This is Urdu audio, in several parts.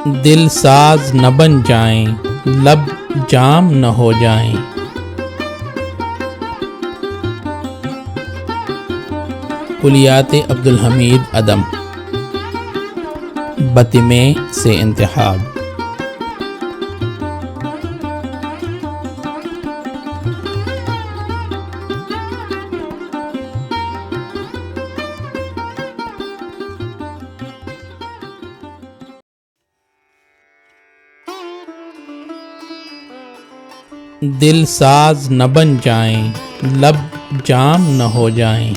دل ساز نہ بن جائیں، لب جام نہ ہو جائیں۔ کلیات عبدالحمید عدم، بطمے سے انتخاب۔ دل ساز نہ بن جائیں، لب جام نہ ہو جائیں،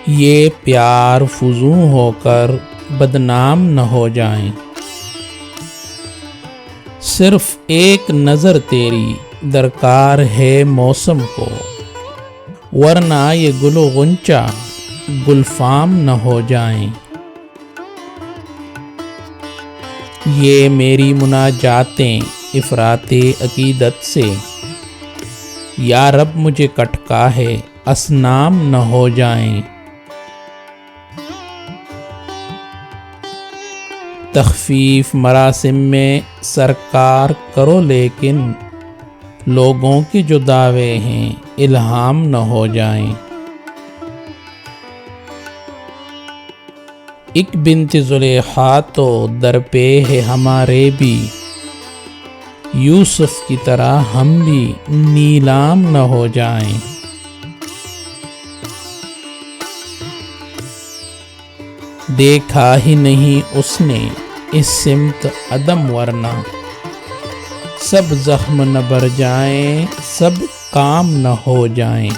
یہ پیار فزوں ہو کر بدنام نہ ہو جائیں۔ صرف ایک نظر تیری درکار ہے موسم کو، ورنہ یہ گل و غنچہ گلفام نہ ہو جائیں۔ یہ میری مناجاتیں افراط عقیدت سے، یا رب مجھے کٹکا ہے اصنام نہ ہو جائیں۔ تخفیف مراسم میں سرکار کرو، لیکن لوگوں کے جو دعوے ہیں الہام نہ ہو جائیں۔ ایک بنت زلیخا تو در پہ ہے ہمارے بھی، یوسف کی طرح ہم بھی نیلام نہ ہو جائیں۔ دیکھا ہی نہیں اس نے اس سمت عدم، ورنہ سب زخم نہ بھر جائیں، سب کام نہ ہو جائیں۔